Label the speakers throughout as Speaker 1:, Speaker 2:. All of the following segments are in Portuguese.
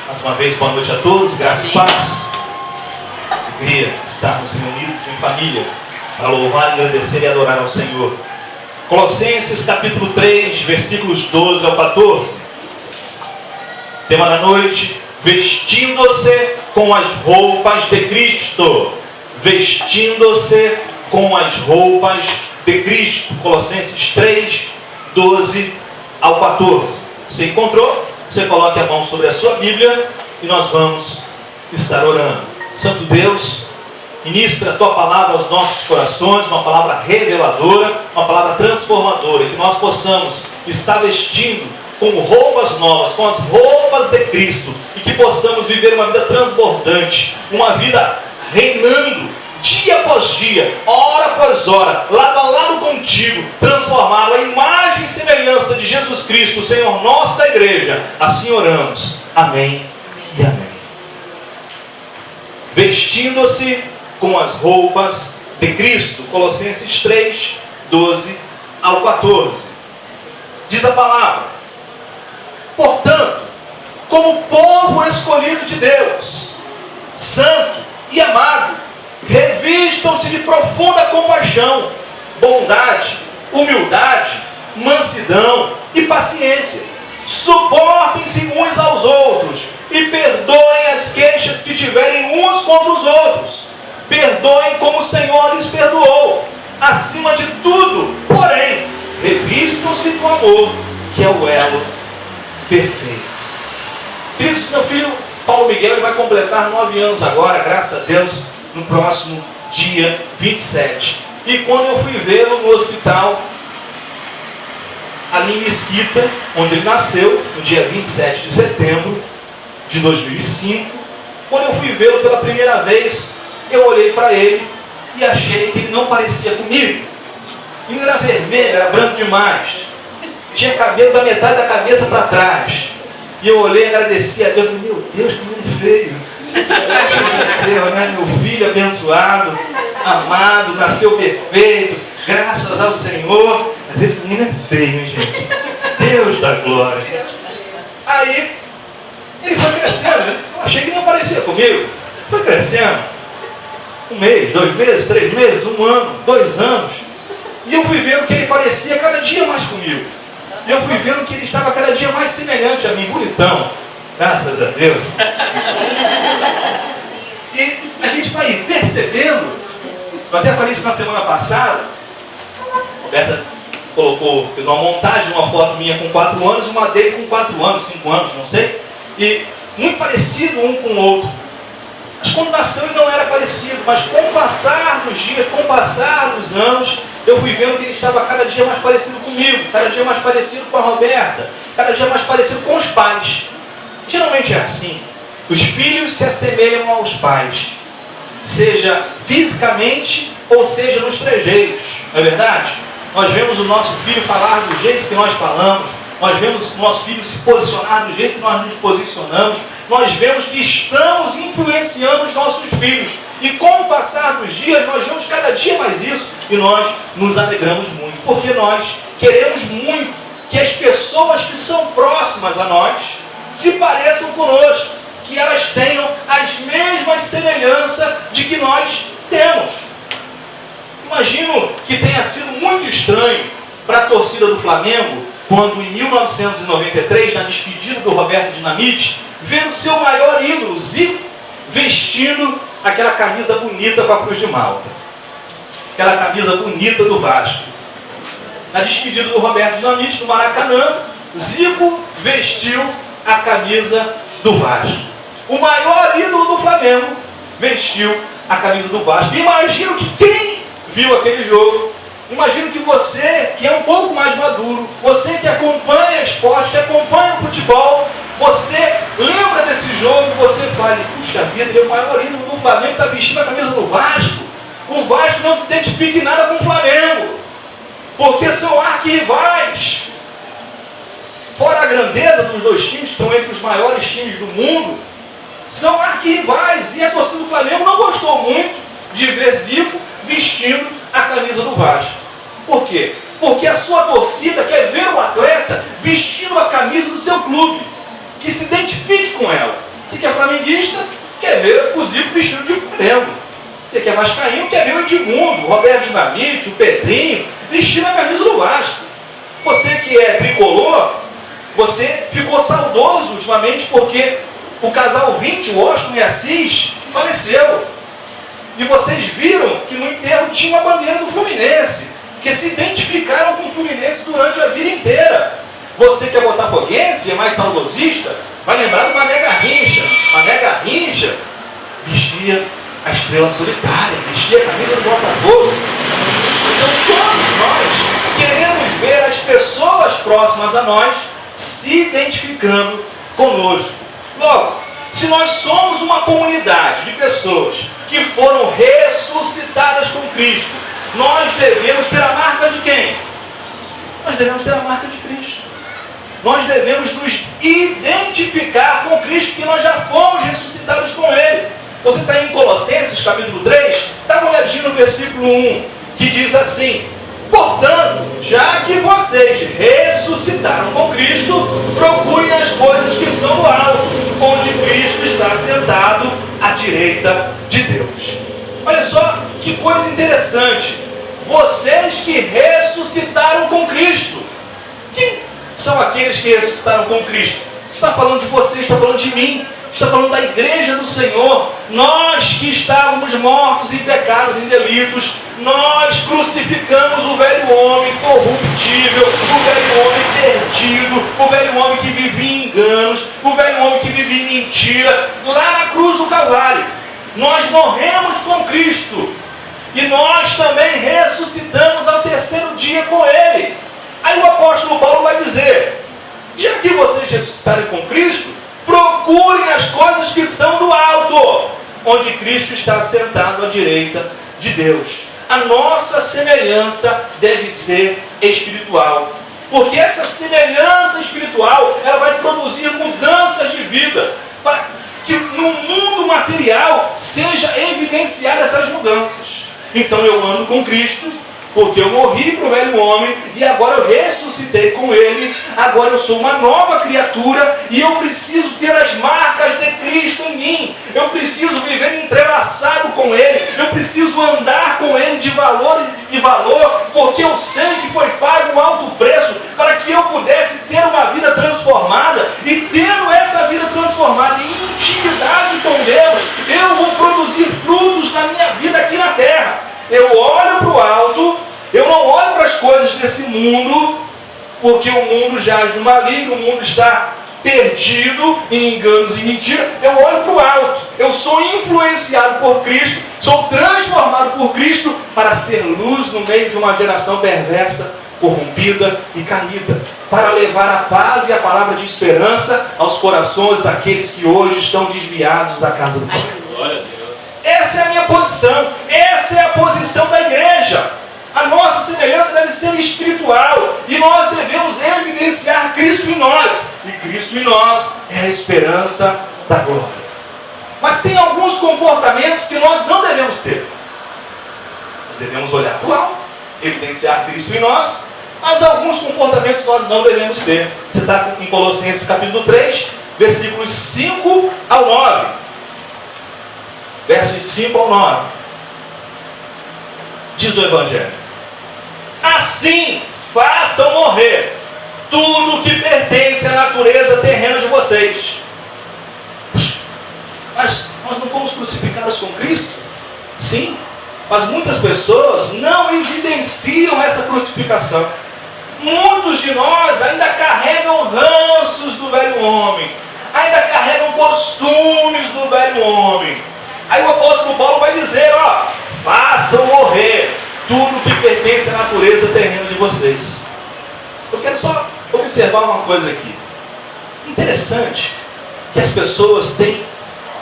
Speaker 1: Mais uma vez, boa noite a todos, graça e paz. Alegria estarmos reunidos em família para louvar, agradecer e adorar ao Senhor. Colossenses capítulo 3, versículos 12 ao 14. Tema da noite: vestindo-se com as roupas de Cristo. Vestindo-se com as roupas de Cristo. Colossenses 3, 12 ao 14. Você encontrou? Você coloque a mão sobre a sua Bíblia e nós vamos estar orando. Santo Deus, ministra a Tua palavra aos nossos corações, uma palavra reveladora, uma palavra transformadora, e que nós possamos estar vestindo com roupas novas, com as roupas de Cristo, e que possamos viver uma vida transbordante, uma vida reinando, dia após dia, hora após hora, lado a lado contigo, transformado à imagem e semelhança de Jesus Cristo, o Senhor nosso da igreja. Assim oramos. Amém e amém. Vestindo-se com as roupas de Cristo. Colossenses 3, 12 ao 14. Diz a palavra: portanto, como povo escolhido de Deus, santo e amado, revistam-se de profunda compaixão, bondade, humildade, mansidão e paciência. Suportem-se uns aos outros e perdoem as queixas que tiverem uns contra os outros. Perdoem como o Senhor lhes perdoou. Acima de tudo, porém, revistam-se do amor, que é o elo perfeito. Queridos, meu filho Paulo Miguel, ele vai completar 9 anos agora, graças a Deus, no próximo dia 27. E quando eu fui vê-lo no hospital, ali em Mesquita, onde ele nasceu, no dia 27 de setembro de 2005, quando eu fui vê-lo pela primeira vez, eu olhei para ele e achei que ele não parecia comigo. Ele era vermelho, era branco demais, tinha cabelo da metade da cabeça para trás. E eu olhei e agradeci a Deus. Meu Deus, que menino feio. Deus, né? Meu filho abençoado, amado, nasceu perfeito, graças ao Senhor. Mas esse menino é feio, hein, gente? Deus da glória. Aí, ele foi crescendo, né? Eu achei que não parecia comigo. Foi crescendo. 1 mês, 2 meses, 3 meses, 1 ano, 2 anos. E eu fui vendo que ele parecia cada dia mais comigo. E eu fui vendo que ele estava cada dia mais semelhante a mim, bonitão. Graças a Deus. E a gente vai percebendo, eu até falei isso na semana passada, a Roberta fez uma montagem de uma foto minha com 4 anos, uma dele com 4 anos, 5 anos, não sei, e muito parecido um com o outro. Mas quando nasceu ele não era parecido, mas com o passar dos dias, com o passar dos anos, eu fui vendo que ele estava cada dia mais parecido comigo, cada dia mais parecido com a Roberta, cada dia mais parecido com os pais. Geralmente é assim. Os filhos se assemelham aos pais, seja fisicamente ou seja nos trejeitos. Não é verdade? Nós vemos o nosso filho falar do jeito que nós falamos, nós vemos o nosso filho se posicionar do jeito que nós nos posicionamos, nós vemos que estamos influenciando os nossos filhos. E com o passar dos dias, nós vemos cada dia mais isso e nós nos alegramos muito, porque nós queremos muito que as pessoas que são próximas a nós se pareçam conosco, que elas tenham as mesmas semelhanças de que nós temos. Imagino que tenha sido muito estranho para a torcida do Flamengo, quando em 1993, na despedida do Roberto Dinamite, ver o seu maior ídolo, Zico, vestindo aquela camisa bonita com a Cruz de Malta. Aquela camisa bonita do Vasco. Na despedida do Roberto Dinamite, no Maracanã, Zico vestiu a camisa do Vasco. O maior ídolo do Flamengo vestiu a camisa do Vasco. Imagino que quem viu aquele jogo, imagino que você, que é um pouco mais maduro, você que acompanha esporte, que acompanha o futebol, você lembra desse jogo, você fala: puxa vida, ele é o maior ídolo do Flamengo, está vestindo a camisa do Vasco. O Vasco não se identifica em nada com o Flamengo, porque são arquirrivais. Fora a grandeza dos dois times, que estão entre os maiores times do mundo, são arquirrivais. E a torcida do Flamengo não gostou muito de ver Zico vestindo a camisa do Vasco. Por quê? Porque a sua torcida quer ver o atleta vestindo a camisa do seu clube, que se identifique com ela. que é flamenguista quer ver o Zico vestido de Flamengo. Você que é vascaíno quer ver o Edmundo, o Roberto Dinamite, o Pedrinho vestindo a camisa do Vasco. Você que é tricolor, você ficou saudoso ultimamente porque o casal 20, o Washington e Assis, faleceu. E vocês viram que no enterro tinha uma bandeira do Fluminense, que se identificaram com o Fluminense durante a vida inteira. Você que é botafoguense, é mais saudosista, vai lembrar do Mané Garrincha. Mané Garrincha vestia a estrela solitária, vestia a camisa do Botafogo. Então todos nós queremos ver as pessoas próximas a nós se identificando conosco. Logo, se nós somos uma comunidade de pessoas que foram ressuscitadas com Cristo, nós devemos ter a marca de quem? Nós devemos ter a marca de Cristo. Nós devemos nos identificar com Cristo, que nós já fomos ressuscitados com Ele. Você está em Colossenses, capítulo 3, dá uma olhadinha no versículo 1, que diz assim: portanto, já que vocês ressuscitaram com Cristo, procurem as coisas que são do alto, onde Cristo está sentado à direita de Deus. Olha só que coisa interessante. Vocês que ressuscitaram com Cristo. Quem são aqueles que ressuscitaram com Cristo? Está falando de você, está falando de mim, está falando da igreja do Senhor. Nós que estávamos mortos em pecados, em delitos, nós crucificamos o velho homem corruptível, o velho homem perdido, o velho homem que vivia em enganos, o velho homem que vivia em mentira, lá na cruz do Calvário. Nós morremos com Cristo e nós também ressuscitamos ao terceiro dia com Ele. Aí o apóstolo Paulo vai dizer: já que vocês ressuscitarem com Cristo, procurem as coisas que são do alto, onde Cristo está sentado à direita de Deus. A nossa semelhança deve ser espiritual, porque essa semelhança espiritual ela vai produzir mudanças de vida, para que no mundo material seja evidenciada essas mudanças. Então eu ando com Cristo, porque eu morri para o velho homem e agora eu ressuscitei com ele. Agora eu sou uma nova criatura e eu preciso ter as marcas de Cristo em mim. Eu preciso viver entrelaçado com ele. Eu preciso andar com ele de valor em valor, porque eu sei que foi pago um alto preço para que eu pudesse ter uma vida transformada. E tendo essa vida transformada em intimidade com Deus, eu vou produzir frutos na minha vida aqui na terra. Eu olho para o alto, eu não olho para as coisas desse mundo, porque o mundo jaz no maligno, o mundo está perdido em enganos e mentiras. Eu olho para o alto, eu sou influenciado por Cristo, sou transformado por Cristo para ser luz no meio de uma geração perversa, corrompida e caída, para levar a paz e a palavra de esperança aos corações daqueles que hoje estão desviados da casa do Pai. Glória a Deus. Essa é a minha posição, essa é a posição da igreja. A nossa semelhança deve ser espiritual e nós devemos evidenciar Cristo em nós. E Cristo em nós é a esperança da glória. Mas tem alguns comportamentos que nós não devemos ter. Nós devemos olhar para o alto, evidenciar Cristo em nós, mas alguns comportamentos nós não devemos ter. Você está em Colossenses capítulo 3, versículos 5 ao 9. Versos 5 ao 9. Diz o Evangelho: assim façam morrer tudo que pertence à natureza terrena de vocês. Mas nós não fomos crucificados com Cristo? Sim, mas muitas pessoas não evidenciam essa crucificação. Muitos de nós ainda carregam ranços do velho homem, ainda carregam costumes do velho homem. Aí o apóstolo Paulo vai dizer: ó, façam morrer tudo que pertence à natureza terrena de vocês. Eu quero só observar uma coisa aqui. Interessante que as pessoas têm,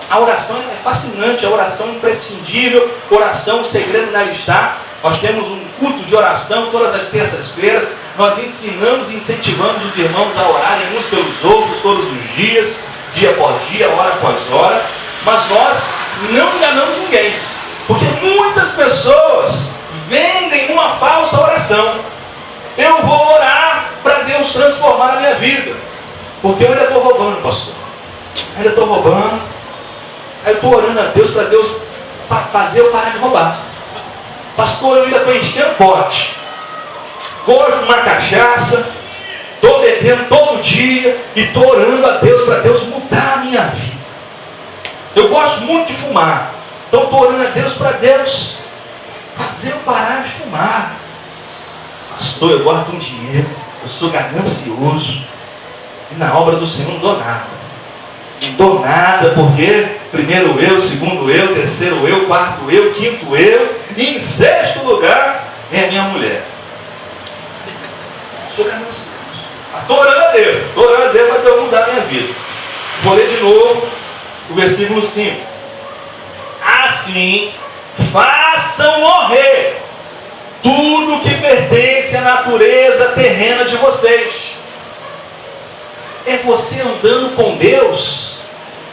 Speaker 1: a oração é fascinante, a oração é imprescindível, oração, o segredo dela está. Nós temos um culto de oração todas as terças-feiras, nós ensinamos e incentivamos os irmãos a orarem uns pelos outros todos os dias, dia após dia, hora após hora, mas nós não enganamos ninguém, porque muitas pessoas vendem uma falsa oração. Eu vou orar para Deus transformar a minha vida, porque eu ainda estou roubando, pastor. Ainda estou roubando, Aí eu estou orando a Deus para Deus fazer eu parar de roubar. Pastor, eu ainda estou enchendo pote. Gosto de uma cachaça. Estou bebendo todo dia. E estou orando a Deus para Deus mudar a minha vida. Eu gosto muito de fumar. Então estou orando a Deus para Deus fazer eu parar de fumar. Pastor, eu guardo um dinheiro. Eu sou ganancioso. E na obra do Senhor não dou nada. Não dou nada porque primeiro eu, segundo eu, terceiro eu, quarto eu, quinto eu, e em sexto lugar é a minha mulher. Sou ganancioso. Estou orando a Deus para Deus mudar a minha vida. Vou ler de novo o versículo 5. Assim, façam morrer tudo que pertence à natureza terrena de vocês. É você andando com Deus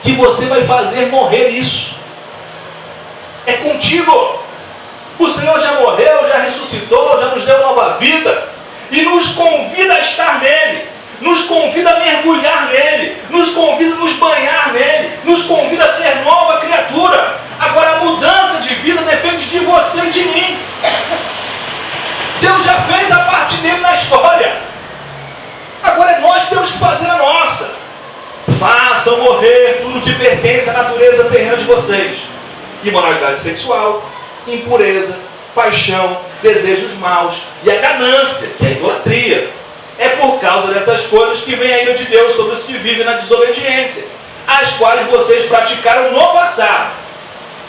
Speaker 1: que você vai fazer morrer isso. É contigo. O Senhor já morreu, já ressuscitou, já nos deu nova vida e nos convida a estar nele, nos convida a mergulhar nele, nos convida a nos banhar nele, nos convida a ser nova criatura. Agora a mudança de vida depende de você e de mim. Deus já fez a parte dele na história. Agora é nós que temos que fazer a nossa. Façam morrer tudo que pertence à natureza terrena de vocês: imoralidade sexual, impureza, paixão, desejos maus e a ganância, que é a idolatria. É por causa dessas coisas que vem a ira de Deus sobre os que vivem na desobediência, as quais vocês praticaram no passado,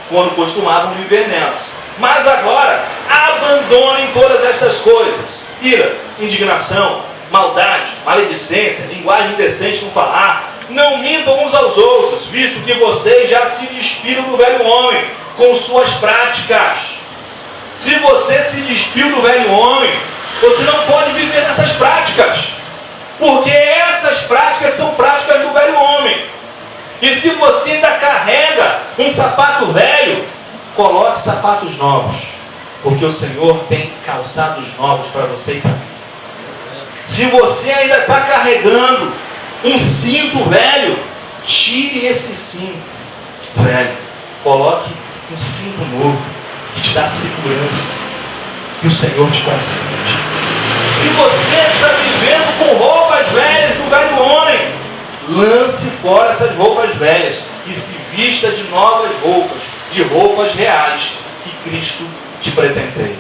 Speaker 1: quando costumavam viver nelas. Mas agora abandonem todas estas coisas: ira, indignação, maldade, maledicência, linguagem indecente no falar. Não mintam uns aos outros, visto que vocês já se despiram do velho homem com suas práticas. Se você se despiu do velho homem, você não pode viver nessas práticas, porque essas práticas são práticas do velho homem. E se você ainda carrega um sapato velho, coloque sapatos novos, porque o Senhor tem calçados novos para você e para mim. Se você ainda está carregando um cinto velho, tire esse cinto velho, coloque um cinto novo que te dá segurança, que o Senhor te concede. Se você está vivendo com roupas velhas do velho homem, lance fora essas roupas velhas e se vista de novas roupas, de roupas reais que Cristo te presenteia.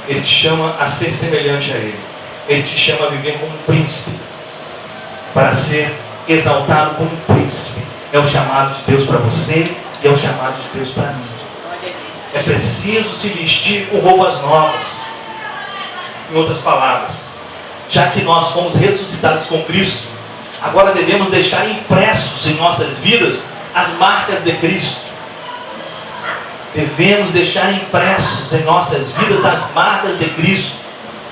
Speaker 1: Ele te chama a ser semelhante a Ele. Ele te chama a viver como um príncipe, para ser exaltado como um príncipe. É o chamado de Deus para você e é o chamado de Deus para mim. É preciso se vestir com roupas novas. Em outras palavras, já que nós fomos ressuscitados com Cristo, agora devemos deixar impressos em nossas vidas as marcas de Cristo. Devemos deixar impressos em nossas vidas as marcas de Cristo.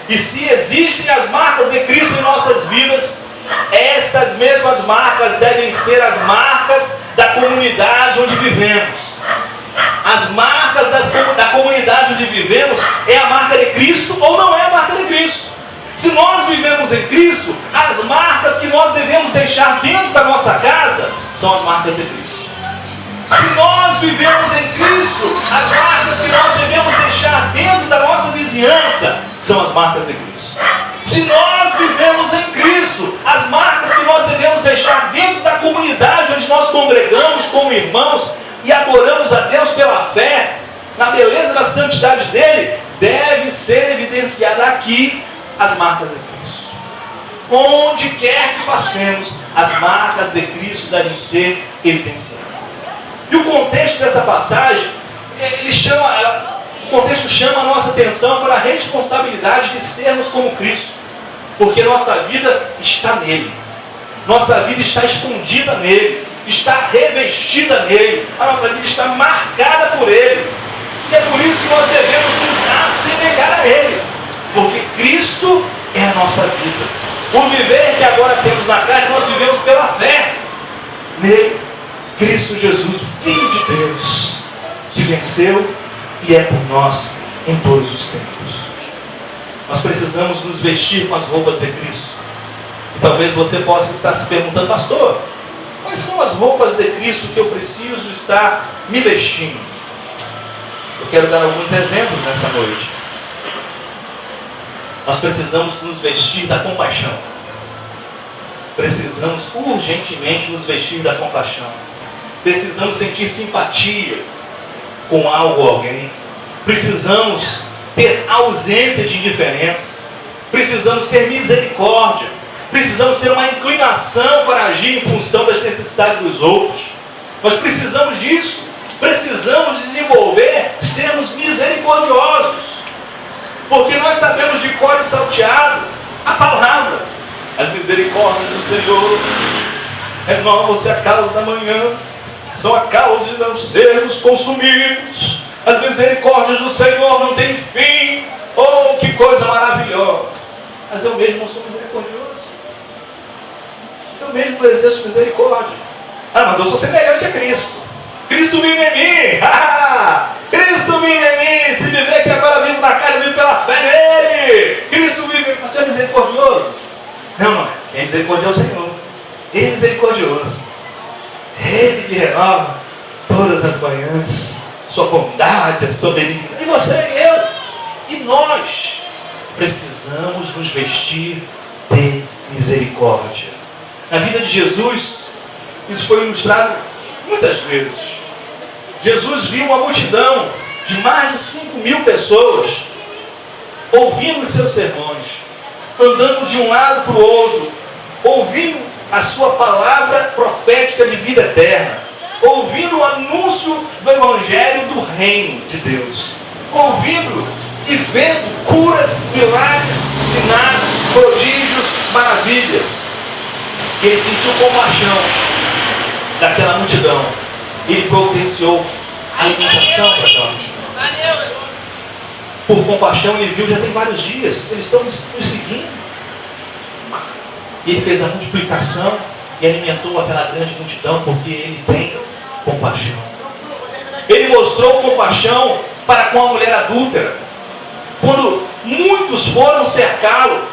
Speaker 1: E se existem as marcas de Cristo em nossas vidas, essas mesmas marcas devem ser as marcas da comunidade onde vivemos. As marcas da comunidade onde vivemos é a marca de Cristo ou não é a marca de Cristo? Se nós vivemos em Cristo, as marcas que nós devemos deixar dentro da nossa casa são as marcas de Cristo. Se nós vivemos em Cristo, as marcas que nós devemos deixar dentro da nossa vizinhança são as marcas de Cristo. Se nós vivemos em Cristo, as marcas que nós devemos deixar dentro da comunidade onde nós congregamos como irmãos e adoramos a Deus pela fé, na beleza da santidade dele, deve ser evidenciada aqui as marcas de Cristo. Onde quer que passemos, as marcas de Cristo devem ser evidenciadas. E o contexto dessa passagem, o contexto chama a nossa atenção para a responsabilidade de sermos como Cristo, porque nossa vida está nele, nossa vida está escondida nele, está revestida nele, a nossa vida está marcada por ele, e é por isso que nós devemos nos assemelhar a ele, porque Cristo é a nossa vida. O viver que agora temos na carne, nós vivemos pela fé nele, Cristo Jesus, o Filho de Deus, que venceu e é por nós em todos os tempos. Nós precisamos nos vestir com as roupas de Cristo. E talvez você possa estar se perguntando: pastor, Quais são as roupas de Cristo que eu preciso estar me vestindo? Eu quero dar alguns exemplos nessa noite. Nós precisamos nos vestir da compaixão. Precisamos urgentemente nos vestir da compaixão. Precisamos sentir simpatia com algo ou alguém. Precisamos ter ausência de indiferença. Precisamos ter misericórdia. Precisamos ter uma inclinação para agir em função das necessidades dos outros. Nós precisamos disso. Precisamos desenvolver, sermos misericordiosos. Porque nós sabemos de cor e salteado a palavra. As misericórdias do Senhor renovam-se a cada da manhã. São a causa de não sermos consumidos. As misericórdias do Senhor não têm fim. Oh, que coisa maravilhosa! Mas eu mesmo não sou misericordioso. Eu mesmo exerço misericórdia. Ah, mas eu sou semelhante a Cristo. Cristo vive em mim. Cristo vive em mim. Se viver que agora vivo na carne, eu vivo pela fé nele. Cristo vive em mim. Mas tu é misericordioso? Não. Quem é misericordioso é o Senhor. Ele é misericordioso. Ele que renova todas as manhãs. Sua bondade, a sua benignidade. E você e eu. E nós precisamos nos vestir de misericórdia. Na vida de Jesus, isso foi ilustrado muitas vezes. Jesus viu uma multidão de mais de 5.000 pessoas ouvindo os seus sermões, andando de um lado para o outro, ouvindo a sua palavra profética de vida eterna, ouvindo o anúncio do Evangelho do Reino de Deus, ouvindo e vendo curas, milagres, sinais, prodígios, maravilhas. E ele sentiu compaixão daquela multidão. Ele providenciou alimentação para aquela multidão. Por compaixão, ele viu, já tem vários dias, eles estão nos seguindo. E ele fez a multiplicação e alimentou aquela grande multidão, porque ele tem compaixão. Ele mostrou compaixão para com a mulher adúltera. Quando muitos foram cercá-lo,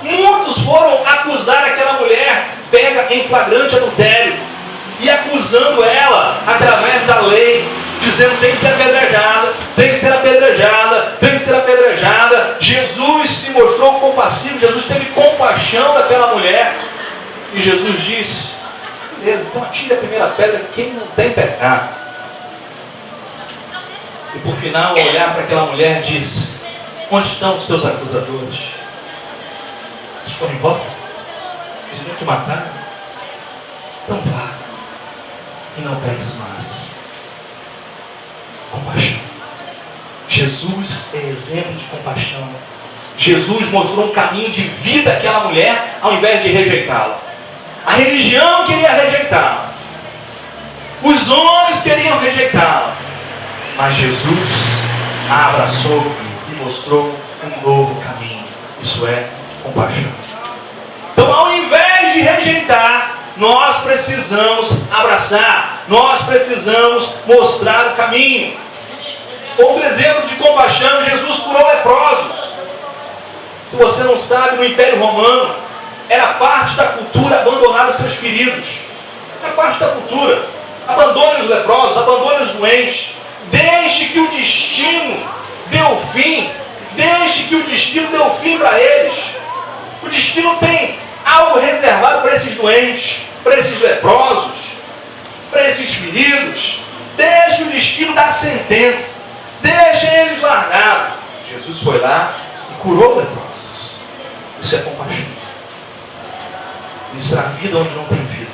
Speaker 1: muitos foram acusar aquela mulher pega em flagrante adultério e acusando ela através da lei, dizendo tem que ser apedrejada, tem que ser apedrejada, tem que ser apedrejada. Jesus se mostrou compassivo, Jesus teve compaixão daquela mulher e Jesus disse: beleza, então atire a primeira pedra quem não tem pecado. E por final, ao olhar para aquela mulher, disse: onde estão os teus acusadores? Eles foram embora? Eles não te mataram? Então vá e não peques mais. Compaixão. Jesus é exemplo de compaixão. Jesus mostrou um caminho de vida àquela mulher ao invés de rejeitá-la. A religião queria rejeitá-la. Os homens queriam rejeitá-la. Mas Jesus a abraçou e mostrou um novo caminho. Isso é compaixão. Então, ao invés de rejeitar, nós precisamos abraçar. Nós precisamos mostrar o caminho. Outro exemplo de compaixão: Jesus curou leprosos. Se você não sabe, no Império Romano era parte da cultura abandonar os seus feridos. Era parte da cultura. Abandone os leprosos, abandone os doentes. Deixe que o destino dê o fim. Deixe que o destino dê o fim para eles. O destino tem algo reservado para esses doentes, para esses leprosos, para esses feridos. Deixe o destino dar sentença. Deixe eles largados. Jesus foi lá e curou leprosos. Isso é compaixão. Ministrar vida onde não tem vida.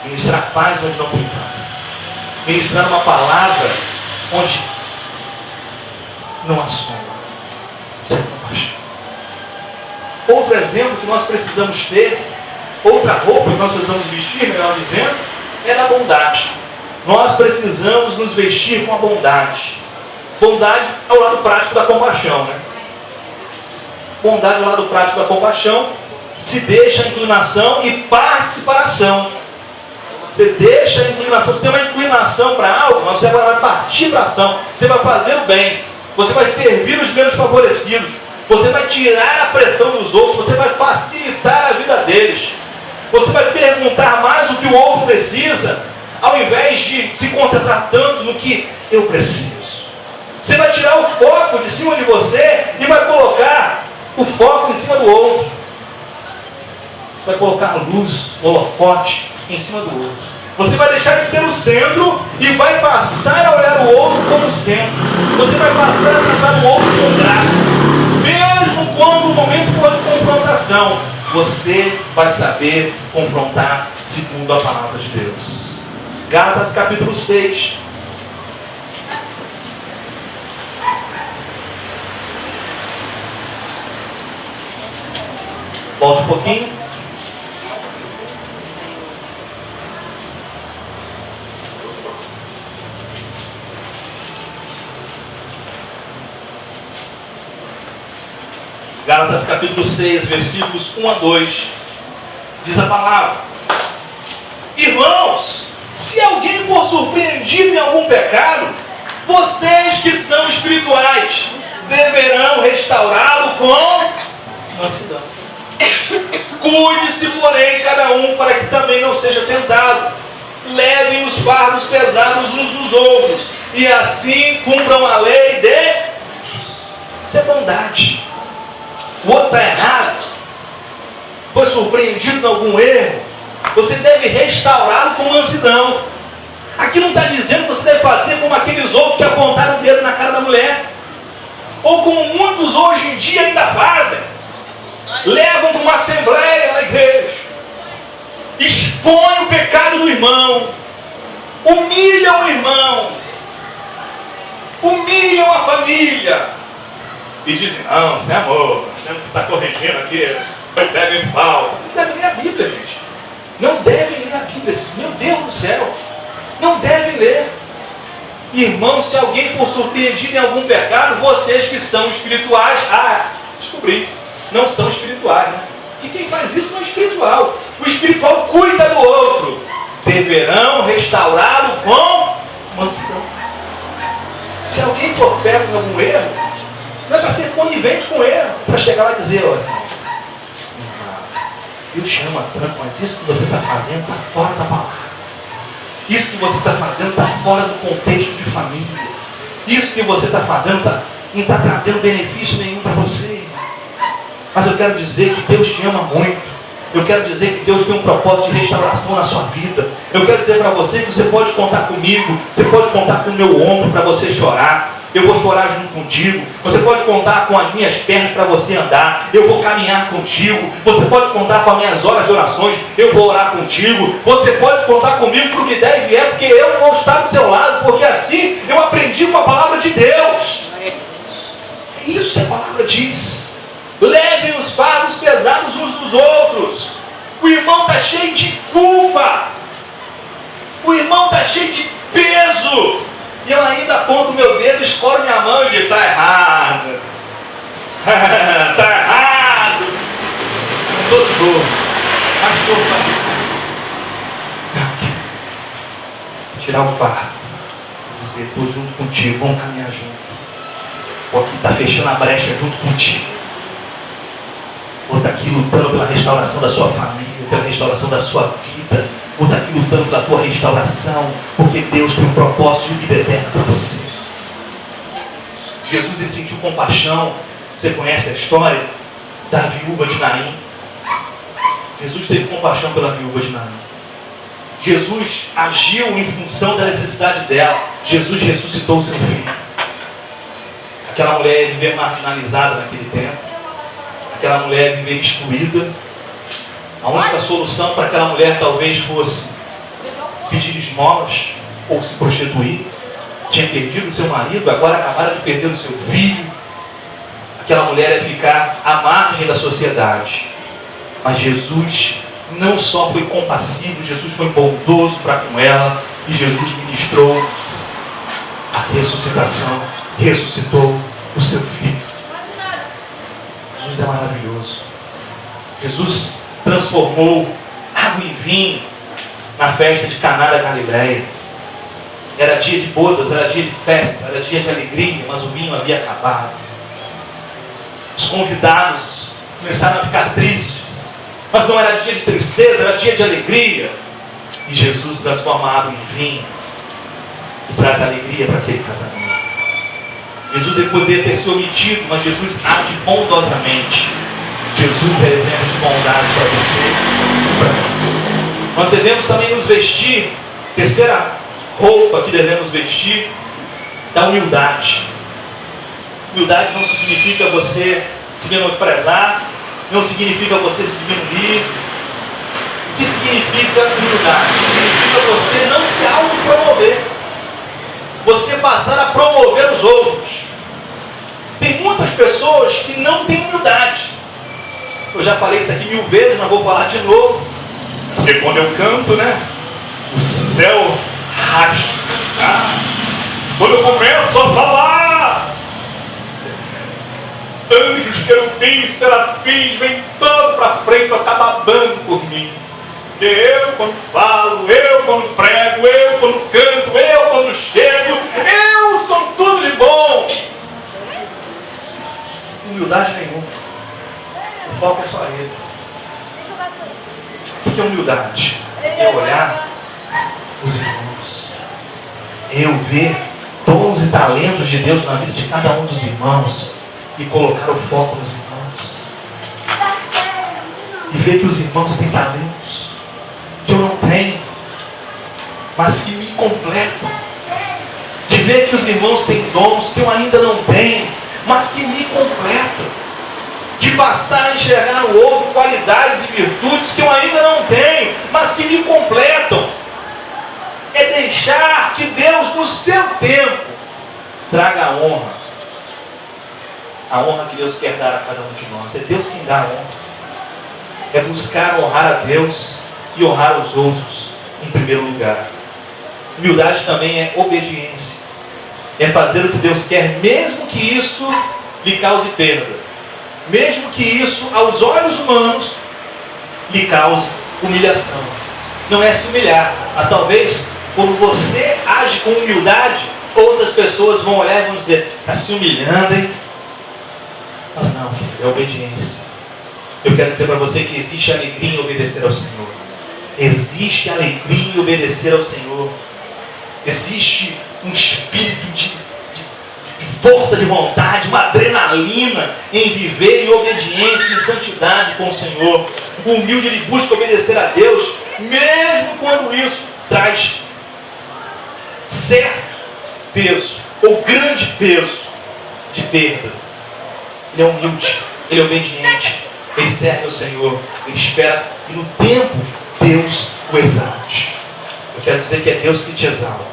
Speaker 1: Ministrar paz onde não tem paz. Ministrar uma palavra onde não há sombra. Isso é compaixão. Outro exemplo que nós precisamos ter, outra roupa que nós precisamos vestir, melhor dizendo, é da bondade. Nós precisamos nos vestir com a bondade. Bondade é o lado prático da compaixão, né? Bondade é o lado prático da compaixão. Se deixa a inclinação e participação. Você deixa a inclinação, você tem uma inclinação para algo, mas você vai partir para a ação. Você vai fazer o bem. Você vai servir os menos favorecidos. Você vai tirar a pressão dos outros. Você vai facilitar a vida deles. Você vai perguntar mais precisa, ao invés de se concentrar tanto no que eu preciso. Você vai tirar o foco de cima de você e vai colocar o foco em cima do outro. Você vai colocar a luz, o holofote em cima do outro. Você vai deixar de ser o centro e vai passar a olhar o outro como centro. Você vai passar a tratar o outro com graça. Mesmo quando o momento for de confrontação, você vai saber confrontar segundo a palavra de Deus. Gálatas capítulo 6. Volte um pouquinho. Gálatas capítulo 6, versículos 1 a 2. Diz a palavra: Irmãos, se alguém for surpreendido em algum pecado, vocês que são espirituais deverão restaurá-lo com mansidão. Cuide-se, porém, cada um, para que também não seja tentado. Levem os fardos pesados uns dos outros, e assim cumpram a lei de... Isso é bondade. O outro está errado, foi surpreendido em algum erro, você deve restaurá-lo com mansidão. Aqui não está dizendo que você deve fazer como aqueles outros que apontaram o dedo na cara da mulher, ou como muitos hoje em dia ainda fazem. Levam para uma assembleia na igreja, expõem o pecado do irmão, humilham o irmão, humilham a família e dizem: não, isso é amor, nós temos que estar corrigindo aqui, devem falta. Não devem ler a Bíblia, gente. Não devem ler a Bíblia. Meu Deus do céu, não devem ler. Irmão, se alguém for surpreendido em algum pecado, vocês que são espirituais, descobri, não são espirituais, né? E quem faz isso não é espiritual. O espiritual cuida do outro. Deverão restaurá-lo com mansidão. Se alguém for pego em algum erro, não é para ser conivente com ele, para chegar lá e dizer: olha, eu te amo tanto, mas isso que você está fazendo está fora da palavra. Isso que você está fazendo está fora do contexto de família. Isso que você está fazendo não está trazendo benefício nenhum para você. Mas eu quero dizer que Deus te ama muito. Eu quero dizer que Deus tem um propósito de restauração na sua vida. Eu quero dizer para você que você pode contar comigo. Você pode contar com o meu ombro para você chorar. Eu vou chorar junto contigo. Você pode contar com as minhas pernas para você andar. Eu vou caminhar contigo. Você pode contar com as minhas horas de orações. Eu vou orar contigo. Você pode contar comigo para o que der e vier, porque eu vou estar do seu lado, porque assim eu aprendi com a palavra de Deus. É isso que a palavra diz. Levem os fardos pesados uns dos outros. O irmão está cheio de culpa. O irmão está cheio de peso. E eu ainda aponto o meu dedo, escoro minha mão e digo: está errado. Está errado. Todo dor. Pastor, tirar o fardo. Dizer: estou junto contigo, vamos caminhar junto. Ou aqui está fechando a brecha junto contigo. Ou está aqui lutando pela restauração da sua família, pela restauração da sua vida. Ou está aqui lutando pela tua restauração, porque Deus tem um propósito de vida eterna para você. Jesus, ele sentiu compaixão. Você conhece a história da viúva de Naim? Jesus teve compaixão pela viúva de Naim. Jesus agiu em função da necessidade dela. Jesus ressuscitou o seu filho. Aquela mulher ia viver marginalizada naquele tempo. Aquela mulher ia viver excluída. A única solução para aquela mulher talvez fosse pedir esmolas ou se prostituir. Tinha perdido o seu marido, agora acabaram de perder o seu filho. Aquela mulher ia ficar à margem da sociedade. Mas Jesus não só foi compassivo, Jesus foi bondoso para com ela. E Jesus ministrou a ressuscitação. Ressuscitou o seu filho. Jesus é maravilhoso. Jesus transformou água em vinho na festa de Caná da Galileia. Era dia de bodas, era dia de festa, era dia de alegria, mas o vinho havia acabado. Os convidados começaram a ficar tristes, mas não era dia de tristeza, era dia de alegria. E Jesus transforma a água em vinho e traz alegria para aquele casamento. Jesus ele poderia ter se omitido, mas Jesus age bondosamente. Jesus é exemplo de bondade para você e para mim. Nós devemos também nos vestir, terceira roupa que devemos vestir, da humildade. Humildade não significa você se menosprezar, não significa você se diminuir. O que significa humildade? Significa você não se autopromover, você passar a promover os outros. Tem muitas pessoas que não têm humildade. Eu já falei isso aqui 1000 vezes, mas vou falar de novo. Porque quando eu canto, né? O céu rasga. Quando eu começo a falar, anjos, querubins, serafins, vem todo para frente para ficar babando por mim. Porque eu quando falo, eu quando prego, eu quando canto, eu quando chego, eu sou tudo de bom. Humildade nenhuma. O foco é só Ele. O que é humildade? É olhar os irmãos. É eu ver dons e talentos de Deus na vida de cada um dos irmãos e colocar o foco nos irmãos. E ver que os irmãos têm talentos que eu não tenho, mas que me completam. De ver que os irmãos têm dons que eu ainda não tenho, mas que me completam. De passar a enxergar no outro qualidades e virtudes que eu ainda não tenho, mas que me completam. É deixar que Deus, no seu tempo, traga a honra. A honra que Deus quer dar a cada um de nós. É Deus quem dá a honra. É buscar honrar a Deus e honrar os outros em primeiro lugar. Humildade também é obediência. É fazer o que Deus quer, mesmo que isso lhe cause perda. Mesmo que isso, aos olhos humanos, lhe cause humilhação. Não é se humilhar, mas talvez, quando você age com humildade, outras pessoas vão olhar e vão dizer, está se humilhando, hein? Mas não, é obediência. Eu quero dizer para você que existe alegria em obedecer ao Senhor. Existe alegria em obedecer ao Senhor. Existe um espírito de força de vontade, uma adrenalina em viver em obediência e santidade com o Senhor. O humilde ele busca obedecer a Deus, mesmo quando isso traz certo peso ou grande peso de perda. Ele é humilde, ele é obediente, ele serve ao Senhor, ele espera que no tempo Deus o exalte. Eu quero dizer que é Deus que te exalta.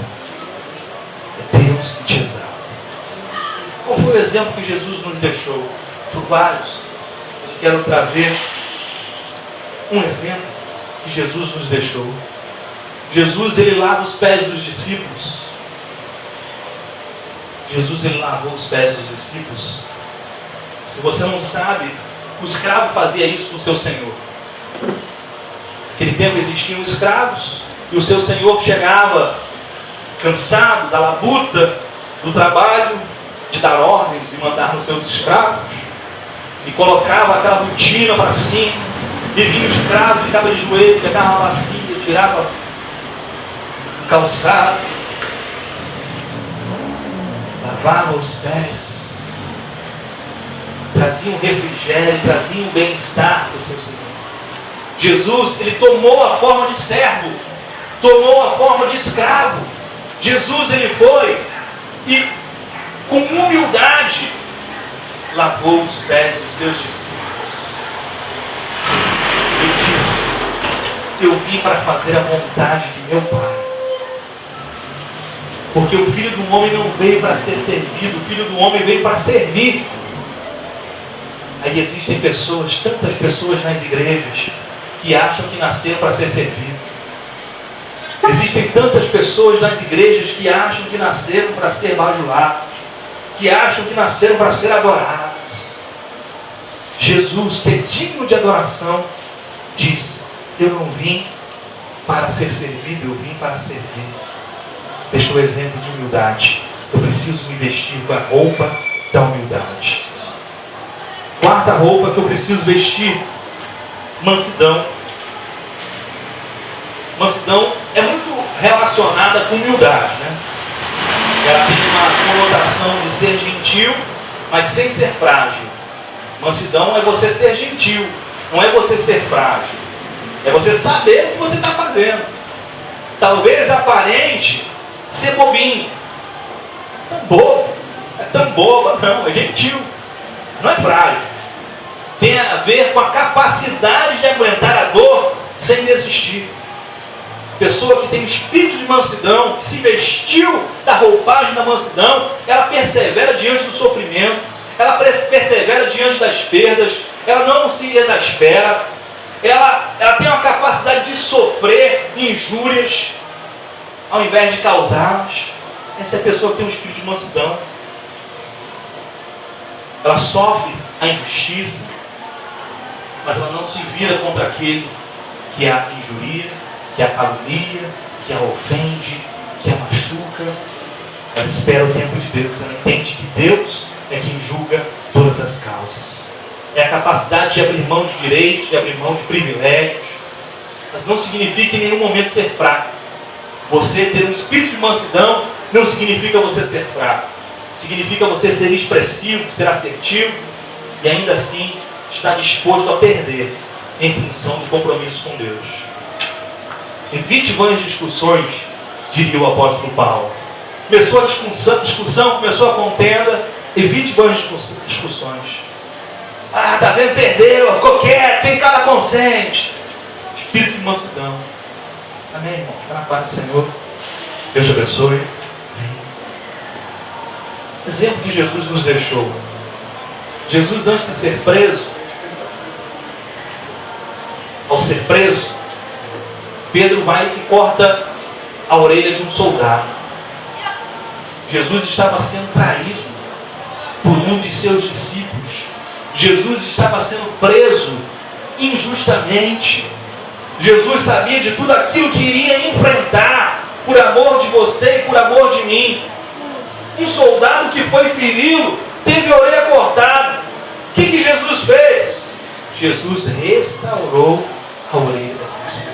Speaker 1: É Deus que te exalta. Qual foi o exemplo que Jesus nos deixou? Por vários. Eu quero trazer um exemplo que Jesus nos deixou. Jesus, ele lava os pés dos discípulos. Jesus, ele lavou os pés dos discípulos. Se você não sabe, o escravo fazia isso com o seu senhor. Naquele tempo existiam escravos e o seu senhor chegava cansado da labuta, do trabalho, de dar ordens e mandar nos seus escravos, e colocava aquela botina para cima, e vinha o escravo, ficava de joelho, pegava uma bacia, tirava o calçado, lavava os pés, trazia um refrigério, trazia um bem-estar para o seu Senhor. Jesus, ele tomou a forma de servo, tomou a forma de escravo. Jesus, ele foi e com humildade lavou os pés dos seus discípulos. Ele disse: eu vim para fazer a vontade de meu Pai. Porque o Filho do Homem não veio para ser servido, o Filho do Homem veio para servir. Aí existem pessoas, tantas pessoas nas igrejas, que acham que nasceram para ser servido. Existem tantas pessoas nas igrejas que acham que nasceram para ser bajulados, que acham que nasceram para ser adorados. Jesus, que é digno de adoração, diz: eu não vim para ser servido, eu vim para servir. Deixa o exemplo de humildade. Eu preciso me vestir com a roupa da humildade. Quarta roupa que eu preciso vestir: mansidão. Mansidão é muito relacionada com humildade, né? Ela tem uma conotação de ser gentil, mas sem ser frágil. Mansidão é você ser gentil, não é você ser frágil. É você saber o que você está fazendo. Talvez aparente ser bobinho. Tão bobo. É tão boba, não, é gentil. Não é frágil. Tem a ver com a capacidade de aguentar a dor sem desistir. Pessoa que tem o espírito de mansidão, que se vestiu da roupagem da mansidão, ela persevera diante do sofrimento, ela persevera diante das perdas, ela não se exaspera, ela tem uma capacidade de sofrer injúrias ao invés de causá-las. Essa é a pessoa que tem um espírito de mansidão. Ela sofre a injustiça, mas ela não se vira contra aquele que a injuria, que a calunia, que a ofende, que a machuca. Ela espera o tempo de Deus. Ela entende que Deus é quem julga todas as causas. É a capacidade de abrir mão de direitos, de abrir mão de privilégios. Mas não significa em nenhum momento ser fraco. Você ter um espírito de mansidão não significa você ser fraco. Significa você ser expressivo, ser assertivo e ainda assim estar disposto a perder em função do compromisso com Deus. Evite vãs discussões, diria o apóstolo Paulo. Começou a discussão, começou a contenda, evite vãs discussões. Ah, tá vendo, perdeu, ficou quieto, tem cara consciente. Espírito de mansidão. Amém, irmão? Fica na paz do Senhor. Deus te abençoe. Amém. Exemplo que Jesus nos deixou. Jesus, antes de ser preso, ao ser preso, Pedro vai e corta a orelha de um soldado. Jesus estava sendo traído por um de seus discípulos. Jesus estava sendo preso injustamente. Jesus sabia de tudo aquilo que iria enfrentar por amor de você e por amor de mim. Um soldado que foi ferido, teve a orelha cortada. O que Jesus fez? Jesus restaurou a orelha da pessoa.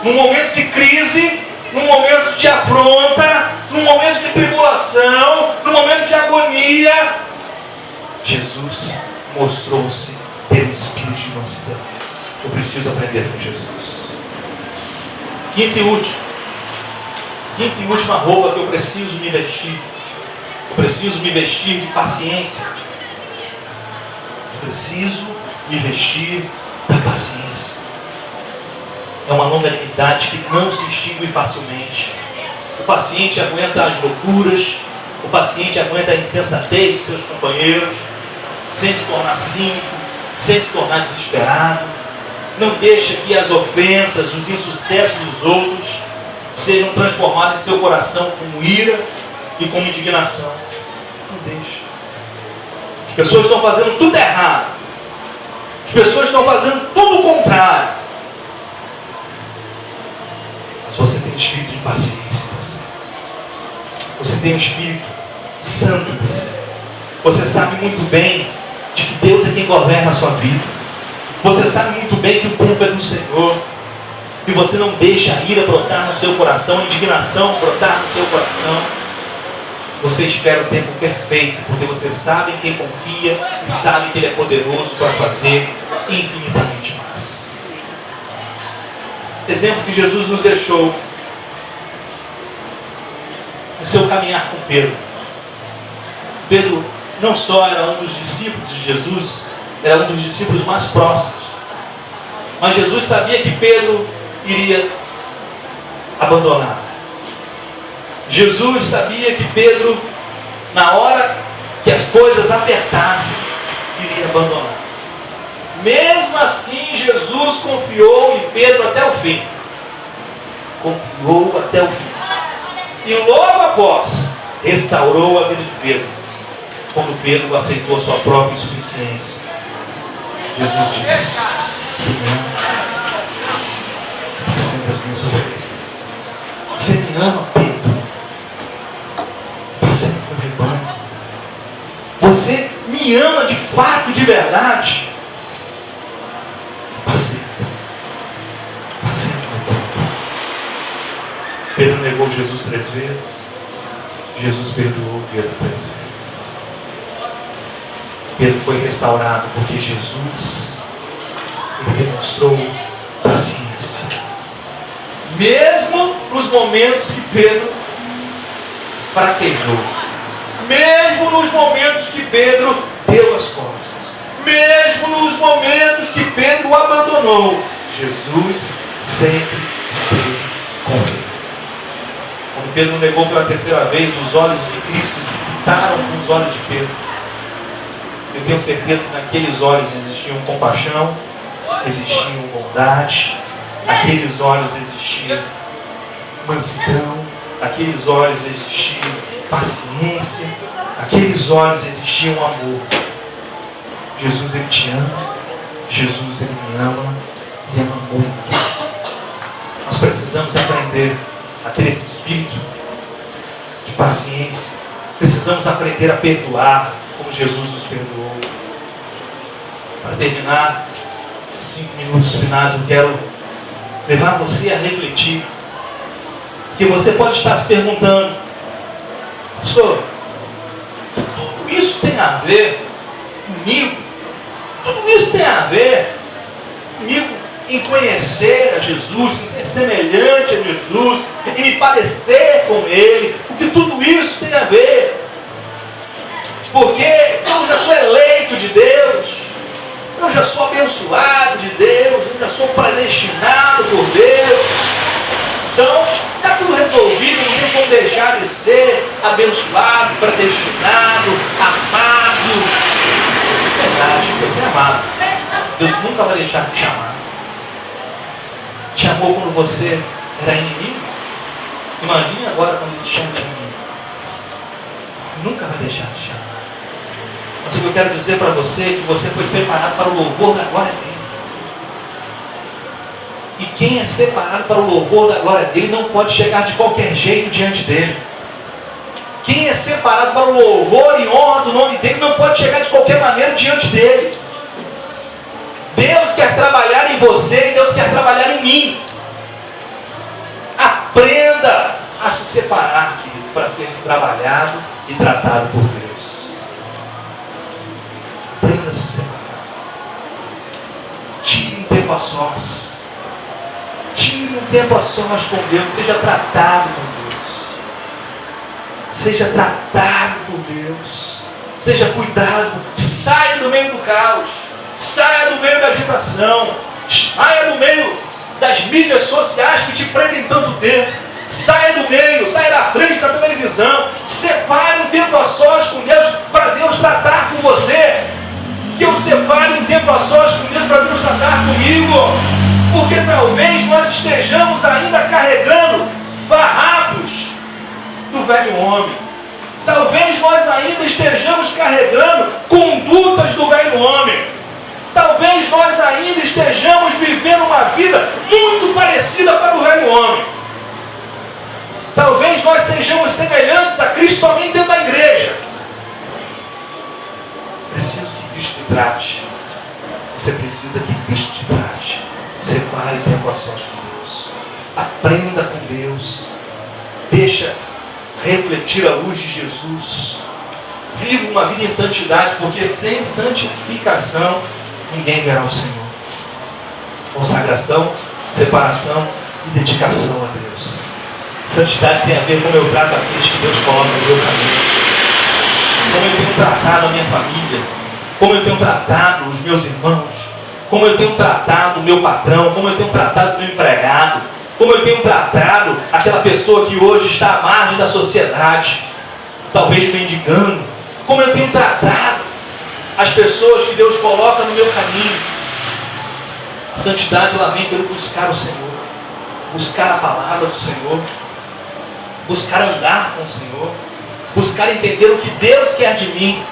Speaker 1: Num momento de crise, num momento de afronta, num momento de tribulação, num momento de agonia, Jesus mostrou-se ter um espírito de mansidão. Eu preciso aprender com Jesus. Quinta e última roupa que eu preciso me vestir. Eu preciso me vestir de paciência. Eu preciso me vestir da paciência. É uma longanimidade que não se extingue facilmente. O paciente aguenta as loucuras, o paciente aguenta a insensatez de seus companheiros, sem se tornar cínico, sem se tornar desesperado. Não deixa que as ofensas, os insucessos dos outros sejam transformados em seu coração como ira e como indignação. Não deixa. As pessoas estão fazendo tudo errado. As pessoas estão fazendo tudo o contrário. Mas você tem um espírito de paciência em você. Você tem um espírito santo em você. Você sabe muito bem de que Deus é quem governa a sua vida. Você sabe muito bem que o tempo é do Senhor. E você não deixa a ira brotar no seu coração, a indignação brotar no seu coração. Você espera o tempo perfeito, porque você sabe em quem confia e sabe que Ele é poderoso para fazer infinitamente mais. Exemplo que Jesus nos deixou no seu caminhar com Pedro. Pedro não só era um dos discípulos de Jesus, era um dos discípulos mais próximos. Mas Jesus sabia que Pedro iria abandonar. Jesus sabia que Pedro, na hora que as coisas apertassem, iria abandonar. Mesmo assim, Jesus confiou em Pedro até o fim. Confiou até o fim. E logo após, restaurou a vida de Pedro. Quando Pedro aceitou a sua própria insuficiência. Jesus disse: Senhor, apacenta as minhas ovelhas. Você me ama, Pedro? Apacenta o meu rebanho. Você me ama de fato, de verdade? Apacenta o meu rebanho. Pedro negou Jesus 3 vezes. Jesus perdoou Pedro 3 vezes. Pedro foi restaurado porque Jesus demonstrou paciência. Mesmo nos momentos que Pedro fraquejou. Mesmo nos momentos que Pedro deu as costas. Mesmo nos momentos que Pedro o abandonou. Jesus sempre esteve com ele. Quando Pedro negou pela 3ª vez, os olhos de Cristo se pintaram com os olhos de Pedro. Eu tenho certeza que naqueles olhos existiam compaixão, existiam bondade, naqueles olhos existia mansidão, naqueles olhos existia paciência, naqueles olhos existia um amor. Jesus, Ele te ama, Jesus, Ele me ama e ama muito. Nós precisamos aprender a ter esse espírito de paciência. Precisamos aprender a perdoar como Jesus nos perdoou. Para terminar, 5 minutos finais, eu quero levar você a refletir. Porque você pode estar se perguntando: pastor, tudo isso tem a ver comigo? Tudo isso tem a ver comigo em conhecer a Jesus, em ser semelhante a Jesus, em me parecer com Ele? O que tudo isso tem a ver? Porque eu já sou eleito de Deus, eu já sou abençoado de Deus, eu já sou predestinado por Deus. Então, está tudo resolvido, ninguém vai deixar de ser abençoado, predestinado, amado. É verdade, você é amado. Deus nunca vai deixar de te amar. Te amou quando você era inimigo. Imagine agora quando Ele te chama de inimigo. Nunca vai deixar de te amar. Mas o que eu quero dizer para você é que você foi separado para o louvor da glória dele. E quem é separado para o louvor da glória dele não pode chegar de qualquer jeito diante dele. Quem é separado para o louvor e honra do nome dele não pode chegar de qualquer maneira diante dele. Deus quer trabalhar em você e Deus quer trabalhar em mim. Aprenda a se separar, querido, para ser trabalhado e tratado por Deus. Aprenda a se separar. Tire um tempo a sós. Tire um tempo a sós com Deus. Seja tratado com Deus. Seja tratado por Deus. Seja cuidado. Saia do meio do caos. Saia do meio da agitação. Saia do meio das mídias sociais que te prendem tanto tempo. Saia do meio, saia da frente da televisão. Separe um tempo a sós com Deus para Deus tratar com você. Que eu separe um tempo a sós com Deus para Deus tratar comigo. Porque talvez nós estejamos ainda carregando farrapos do velho homem. Talvez nós ainda estejamos carregando condutas do velho homem. Talvez nós ainda estejamos vivendo uma vida muito parecida para o velho homem. Talvez nós sejamos semelhantes a Cristo somente dentro da igreja. Preciso que Cristo te trate. Você precisa que Cristo te trate. Separe tempo a sós com Deus. Aprenda com Deus. Deixa refletir a luz de Jesus. Viva uma vida em santidade, porque sem santificação ninguém verá o Senhor. Consagração, separação e dedicação a Deus. Santidade tem a ver com como eu trato aqueles que Deus coloca no meu caminho. Como eu tenho tratado a minha família. Como eu tenho tratado os meus irmãos. Como eu tenho tratado o meu patrão. Como eu tenho tratado o meu empregado. Como eu tenho tratado aquela pessoa que hoje está à margem da sociedade. Talvez mendigando. Como eu tenho tratado as pessoas que Deus coloca no meu caminho. A santidade ela vem pelo buscar o Senhor. Buscar a palavra do Senhor. Buscar andar com o Senhor. Buscar entender o que Deus quer de mim.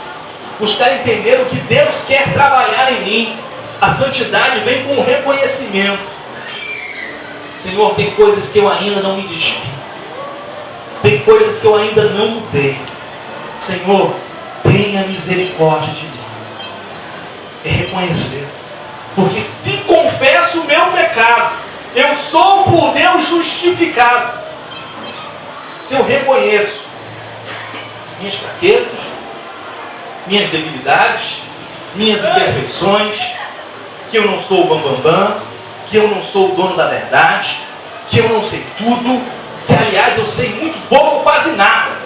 Speaker 1: Buscar entender o que Deus quer trabalhar em mim. A santidade vem com o reconhecimento. Senhor, tem coisas que eu ainda não me desfiz. Tem coisas que eu ainda não mudei. Senhor, tenha misericórdia de mim. É reconhecer. Porque se confesso o meu pecado, eu sou por Deus justificado. se eu reconheço minhas fraquezas, minhas debilidades, minhas imperfeições, que eu não sou o bambambam, que eu não sou o dono da verdade, que eu não sei tudo, que aliás eu sei muito pouco ou quase nada,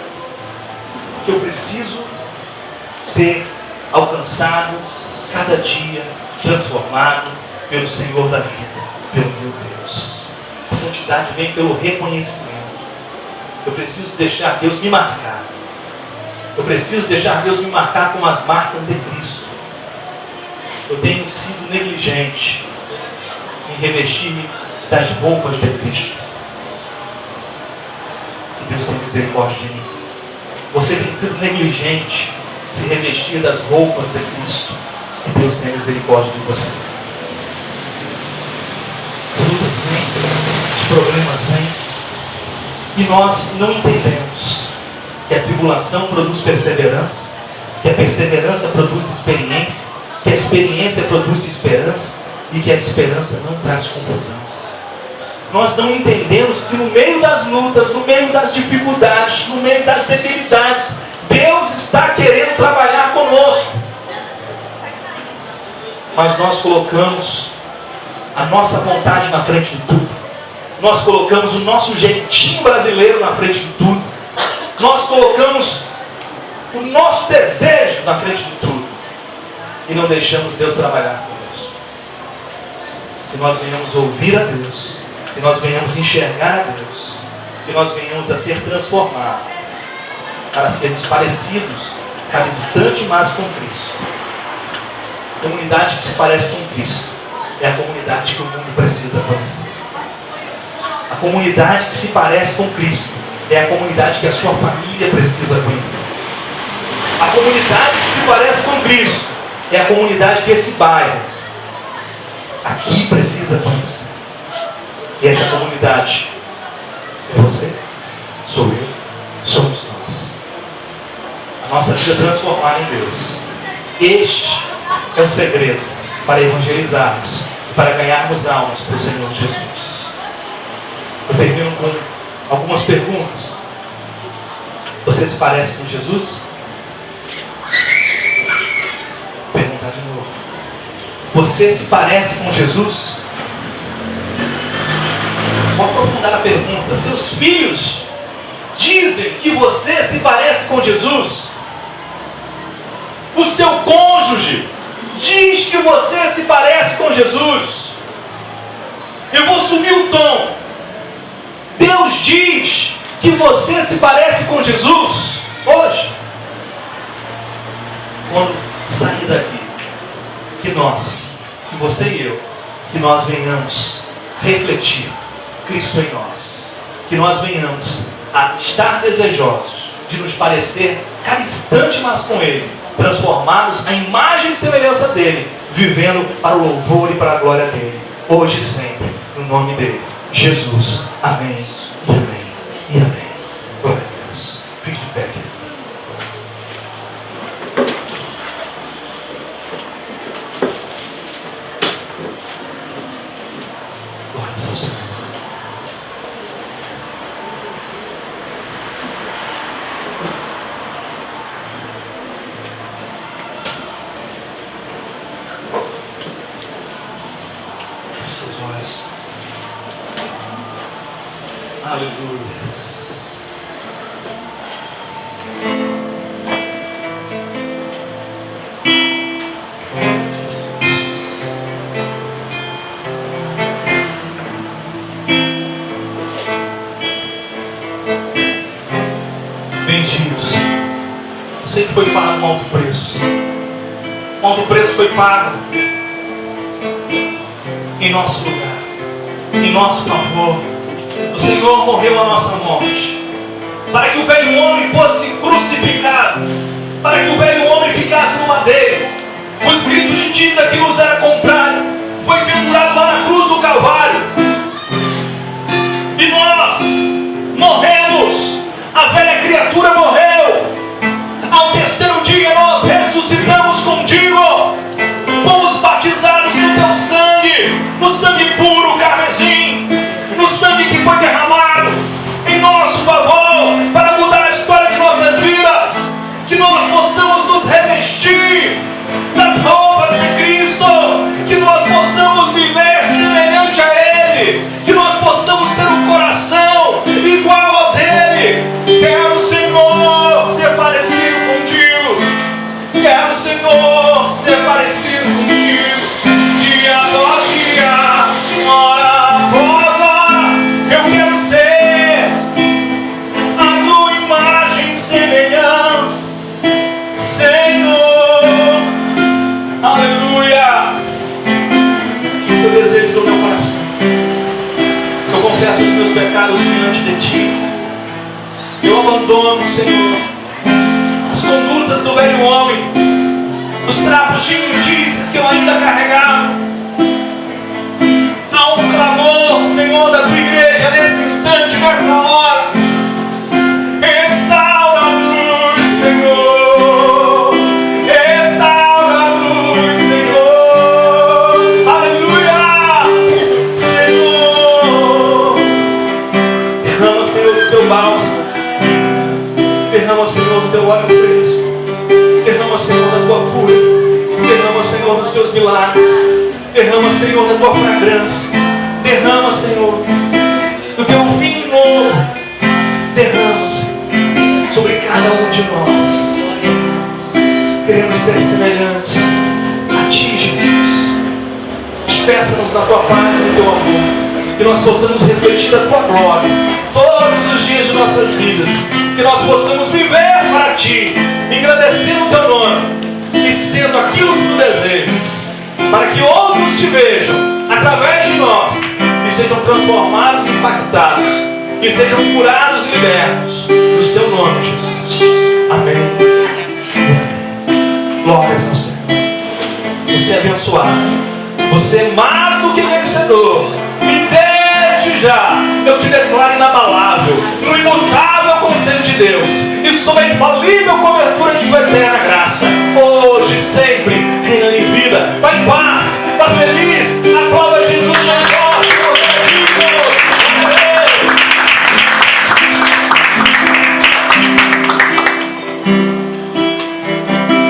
Speaker 1: que eu preciso ser alcançado cada dia, transformado pelo Senhor da vida, pelo meu Deus. A santidade vem pelo reconhecimento. Eu preciso deixar Deus me marcar. Eu preciso deixar Deus me marcar com as marcas de Cristo. Eu tenho sido negligente em revestir-me das roupas de Cristo. Que Deus tenha misericórdia de mim. Você tem sido negligente em se revestir das roupas de Cristo. Que Deus tenha misericórdia de você. As lutas vêm, os problemas vêm, e nós não entendemos que a tribulação produz perseverança, que a perseverança produz experiência, que a experiência produz esperança, e que a esperança não traz confusão. Nós não entendemos que no meio das lutas, no meio das dificuldades, no meio das debilidades, Deus está querendo trabalhar conosco. Mas nós colocamos a nossa vontade na frente de tudo. Nós colocamos o nosso jeitinho brasileiro na frente de tudo. Nós colocamos o nosso desejo na frente de tudo. E não deixamos Deus trabalhar conosco. Que nós venhamos ouvir a Deus. Que nós venhamos enxergar a Deus. Que nós venhamos a ser transformados. Para sermos parecidos cada instante mais com Cristo. A comunidade que se parece com Cristo é a comunidade que o mundo precisa conhecer. A comunidade que se parece com Cristo é a comunidade que a sua família precisa conhecer. A comunidade que se parece com Cristo é a comunidade que esse bairro aqui precisa conhecer. E essa comunidade é você, sou eu, somos nós. A nossa vida transformada em Deus. Este é o segredo para evangelizarmos e para ganharmos almas para o Senhor Jesus. Eu termino com algumas perguntas. Você se parece com Jesus? Vou perguntar de novo. Você se parece com Jesus? Vou aprofundar a pergunta. Seus filhos dizem que você se parece com Jesus? O seu cônjuge diz que você se parece com Jesus? Eu vou subir o tom. Deus diz que você se parece com Jesus hoje. Quando sair daqui, que você e eu, que nós venhamos refletir Cristo em nós. Que nós venhamos a estar desejosos de nos parecer cada instante mais com Ele, transformados à imagem e semelhança dEle, vivendo para o louvor e para a glória dEle, hoje e sempre, no nome dEle, Jesus. Amém, e amém, e amém. Glória a Deus. Fique de pé, querido. Glória ao Senhor. Aleluia. Benditos. Eu sei que foi pago um alto preço. Um alto preço foi pago em nosso lugar, em nosso favor. O Senhor morreu a nossa morte, para que o velho homem fosse crucificado, para que o velho homem ficasse no madeiro. O escrito de dívida que nos era contrário foi pendurado lá na cruz do Calvário. E nós morremos, a velha criatura morreu. Ao terceiro dia nós ressuscitamos contigo, fomos batizados no teu sangue, no sangue puro, carmesim, no sangue que foi derramado em nosso favor. pecados diante de Ti. Eu abandono, Senhor, as condutas do velho homem, os trapos de imundícias que eu ainda carregava. Há um clamor, Senhor, da Tua igreja nesse instante, nessa hora. Restaura a luz, Senhor. Restaura a luz, Senhor. Aleluia, Senhor. Derrama, Senhor, do Teu bálsamo. Derrama, Senhor, do Teu óleo fresco. Derrama, Senhor, da Tua cura. Derrama, Senhor, dos Teus milagres. Derrama, Senhor, da Tua fragrância. Derrama, Senhor, do Teu vinho novo. Derrama, Senhor, sobre cada um de nós. Queremos ser semelhantes a Ti, Jesus. Despeça-nos da Tua paz e do Teu amor. Que nós possamos refletir a Tua glória todos os dias de nossas vidas. Que nós possamos viver para Ti, engrandecendo o Teu nome e sendo aquilo que Tu desejas. Para que outros Te vejam através de nós e sejam transformados e impactados, que sejam curados e libertos no Seu nome, Jesus. Amém. Amém. Glórias ao Senhor. Você é abençoado. Você é mais do que vencedor. E desde já eu te declaro inabalável, no imutável conselho de Deus e sob a infalível cobertura de Sua eterna graça.